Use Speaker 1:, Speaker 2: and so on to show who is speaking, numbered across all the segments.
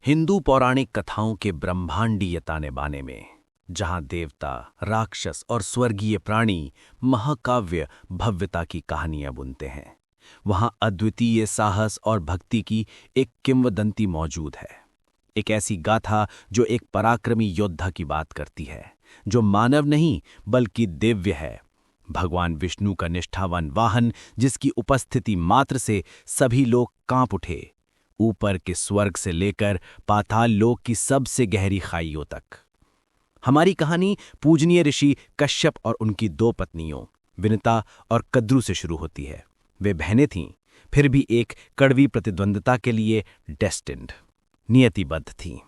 Speaker 1: हिंदू पौराणिक कथाओं के ब्रह्मांडीय ताने-बाने में जहां देवता, राक्षस और स्वर्गीय प्राणी महाकाव्य भव्यता की कहानियां बुनते हैं, वहां अद्वितीय साहस और भक्ति की एक किंवदंती मौजूद है। एक ऐसी गाथा जो एक पराक्रमी योद्धा की बात करती है, जो मानव नहीं बल्कि दिव्य है। भगवान विष्णु का निष्ठावान वाहन, जिसकी उपस्थिति मात्र से सभी लोग कांप उठे, ऊपर के स्वर्ग से लेकर पाताल लोक की सबसे गहरी खाइयों तक। हमारी कहानी पूजनीय ऋषि कश्यप और उनकी दो पत्नियों विनिता और कद्रू से शुरू होती है। वे बहनें थीं, फिर भी एक कड़वी प्रतिद्वंद्विता के लिए डेस्टिन्ड, नियतिबद्ध थीं।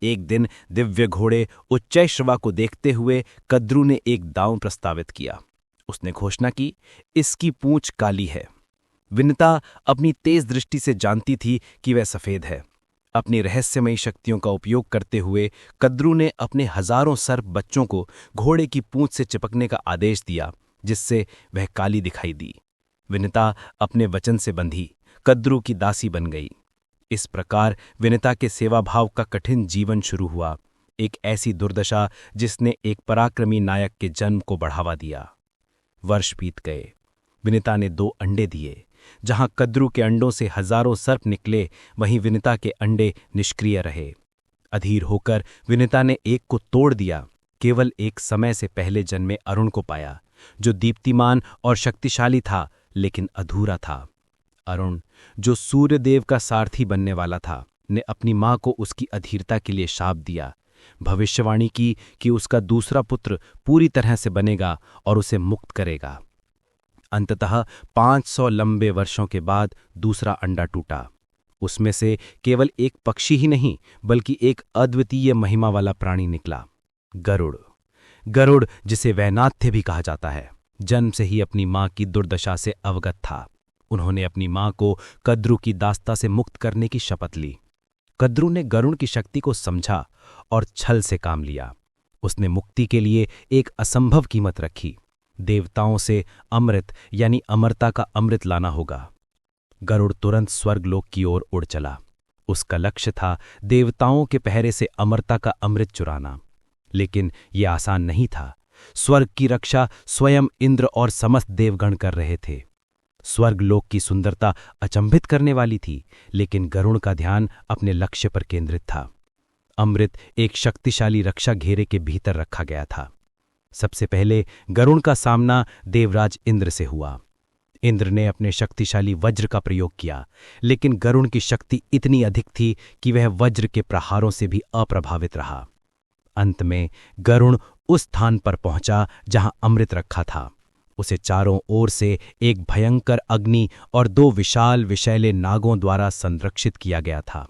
Speaker 1: एक दिन दिव्य घोड़े उच्चैश्रवा को देखते हुए कद्रू ने एक दांव प्रस्तावित किया। उसने घोषणा की, इसकी पूंछ काली है। विनिता अपनी तेज दृष्टि से जानती थी कि वह सफेद है। अपनी रहस्यमयी शक्तियों का उपयोग करते हुए कद्रू ने अपने हजारों सर्प बच्चों को घोड़े की पूंछ से चिपकने का आदेश दिया, जिससे वह काली दिखाई दी। विनिता अपने वचन से बंधी कद्रू की दासी बन गई। इस प्रकार विनिता के सेवाभाव का कठिन जीवन शुरू हुआ, एक ऐसी दुर्दशा जिसने एक पराक्रमी नायक के जन्म को बढ़ावा दिया। वर्ष बीत गए। विनिता ने 2 अंडे दिए। जहां कद्रू के अंडों से हजारों सर्प निकले, वहीं विनिता के अंडे निष्क्रिय रहे। अधीर होकर विनिता ने एक को तोड़ दिया। केवल एक समय से पहले जन्मे अरुण को पाया, जो दीप्तिमान और शक्तिशाली था, लेकिन अधूरा था। अरुण, जो सूर्यदेव का सारथी बनने वाला था, ने अपनी मां को उसकी अधीरता के लिए शाप दिया। भविष्यवाणी की कि उसका दूसरा पुत्र पूरी तरह से बनेगा और उसे मुक्त करेगा। अंततः 500 लंबे वर्षों के बाद दूसरा अंडा टूटा। उसमें से केवल एक पक्षी ही नहीं, बल्कि एक अद्वितीय महिमा वाला प्राणी निकला, गरुड़। गरुड़, जिसे वैनाथ्य भी कहा जाता है, जन्म से ही अपनी मां की दुर्दशा से अवगत था। उन्होंने अपनी मां को कद्रू की दास्ता से मुक्त करने की शपथ ली। कद्रू ने गरुड़ की शक्ति को समझा और छल से काम लिया। उसने मुक्ति के लिए एक असंभव कीमत रखी। देवताओं से अमृत यानी अमरता का अमृत लाना होगा। गरुड़ तुरंत स्वर्गलोक की ओर उड़ चला। उसका लक्ष्य था देवताओं के पहरे से अमरता का अमृत चुराना। लेकिन यह आसान नहीं था। स्वर्ग की रक्षा स्वयं इंद्र और समस्त देवगण कर रहे थे। स्वर्गलोक की सुंदरता अचंभित करने वाली थी, लेकिन गरुड़ का ध्यान अपने लक्ष्य पर केंद्रित था। अमृत एक शक्तिशाली रक्षा घेरे के भीतर रखा गया था। सबसे पहले गरुड़ का सामना देवराज इंद्र से हुआ। इंद्र ने अपने शक्तिशाली वज्र का प्रयोग किया, लेकिन गरुड़ की शक्ति इतनी अधिक थी कि वह वज्र के प्रहारों से भी अप्रभावित रहा। अंत में गरुड़ उस स्थान पर पहुंचा जहां अमृत रखा था। उसे चारों ओर से एक भयंकर अग्नि और 2 विशाल विषैले नागों द्वारा संरक्षित किया गया था।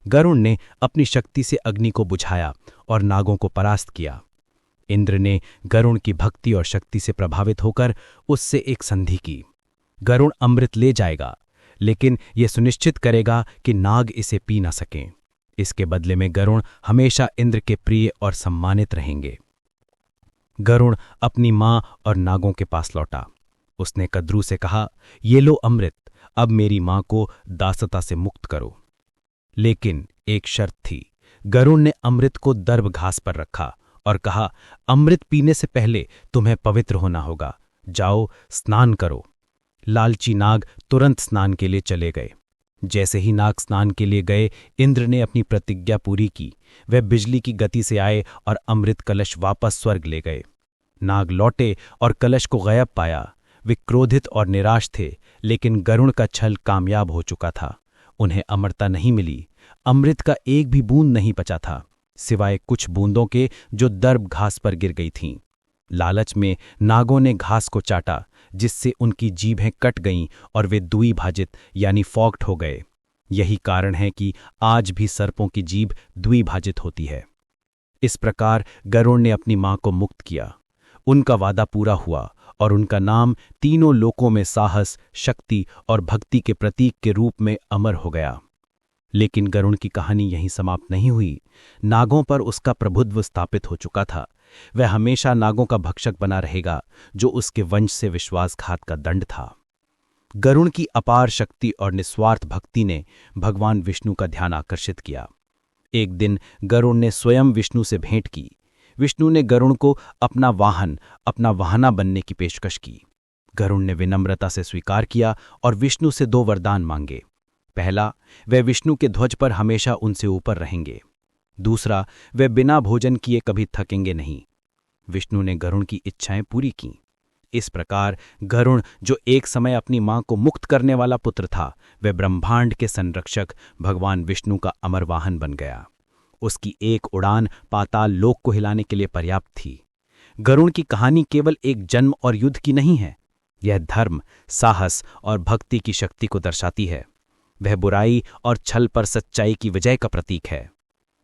Speaker 1: गरुड़ ने अपनी शक्ति से अग्नि को बुझाया और नागों को परास्त किया। इंद्र ने गरुड़ की भक्ति और शक्ति से प्रभावित होकर उससे एक संधि की। गरुड़ अमृत ले जाएगा, लेकिन यह सुनिश्चित करेगा कि नाग इसे पी न सकें। इसके बदले में गरुड़ हमेशा इंद्र के प्रिय और सम्मानित रहेंगे। गरुड़ अपनी मां और नागों के पास लौटा। उसने कद्रू से कहा, ये लो अमृत, अब मेरी मां को दासता से मुक्त करो। लेकिन एक शर्त थी। गरुड़ ने अमृत को दर्भ घास पर रखा और कहा, अमृत पीने से पहले तुम्हें पवित्र होना होगा। जाओ, स्नान करो। लालची नाग तुरंत स्नान के लिए चले गए। जैसे ही नाग स्नान के लिए गए, इंद्र ने अपनी प्रतिज्ञा पूरी की। वह बिजली की गति से आए और अमृत कलश वापस स्वर्ग ले गए। नाग लौटे और कलश को गायब पाया। वे क्रोधित और निराश थे, लेकिन गरुड़ का छल कामयाब हो चुका था। उन्हें अमरता नहीं मिली। अमृत का एक भी बूंद नहीं बचा था, सिवाय कुछ बूंदों के जो दर्भ घास पर गिर गई थीं। लालच में नागों ने घास को चाटा, जिससे उनकी जीभें कट गईं और वे द्विभाजित यानी फॉक्ड हो गए। यही कारण है कि आज भी सर्पों की जीभ द्विभाजित होती है। इस प्रकार गरुड़ ने अपनी मां को मुक्त किया। उनका वादा पूरा हुआ और उनका नाम तीनों लोकों में साहस, शक्ति और भक्ति के प्रतीक के रूप में अमर हो गया। लेकिन गरुड़ की कहानी यहीं समाप्त नहीं हुई। नागों पर उसका प्रभुत्व स्थापित हो चुका था। वह हमेशा नागों का भक्षक बना रहेगा, जो उसके वंश से विश्वासघात का दंड था। गरुड़ की अपार शक्ति और निस्वार्थ भक्ति ने भगवान विष्णु का ध्यान आकर्षित किया। एक दिन गरुड़ ने स्वयं विष्णु से भेंट की। विष्णु ने गरुड़ को अपना वाहना बनने की पेशकश की। गरुड़ ने विनम्रता से स्वीकार किया और विष्णु से 2 वरदान मांगे। पहला, वे विष्णु के ध्वज पर हमेशा उनसे ऊपर रहेंगे। दूसरा, वे बिना भोजन किए कभी थकेंगे नहीं। विष्णु ने गरुड़ की इच्छाएं पूरी की। इस प्रकार गरुड़, जो एक समय अपनी मां को मुक्त करने वाला पुत्र था, वह ब्रह्मांड के संरक्षक भगवान विष्णु का अमर वाहन बन गया। उसकी एक उड़ान पाताल लोक को हिलाने के लिए पर्याप्त थी। गरुड़ की कहानी केवल एक जन्म और युद्ध की नहीं है, यह धर्म, साहस और भक्ति की शक्ति को दर्शाती है। वह बुराई और छल पर सच्चाई की विजय का प्रतीक है।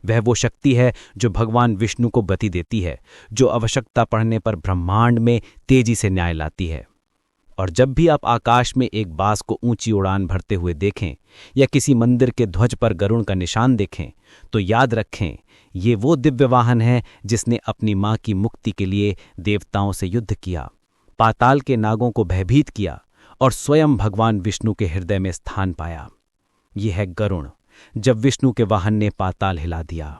Speaker 1: वह वो शक्ति है जो भगवान विष्णु को गति देती है, जो आवश्यकता पड़ने पर ब्रह्मांड में तेजी से न्याय लाती है। और जब भी आप आकाश में एक बाज को ऊंची उड़ान भरते हुए देखें या किसी मंदिर के ध्वज पर गरुड़ का निशान देखें, तो याद रखें, ये वो दिव्य वाहन है जिसने अपनी मां की मुक्ति के लिए देवताओं से युद्ध किया, पाताल के नागों को भयभीत किया और स्वयं भगवान विष्णु के हृदय में स्थान पाया। यह है गरुड़, जब विष्णु के वाहन ने पाताल हिला दिया।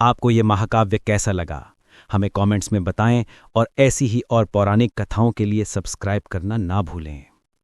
Speaker 1: आपको यह महाकाव्य कैसा लगा, हमें कमेंट्स में बताएं और ऐसी ही और पौराणिक कथाओं के लिए सब्सक्राइब करना ना भूलें।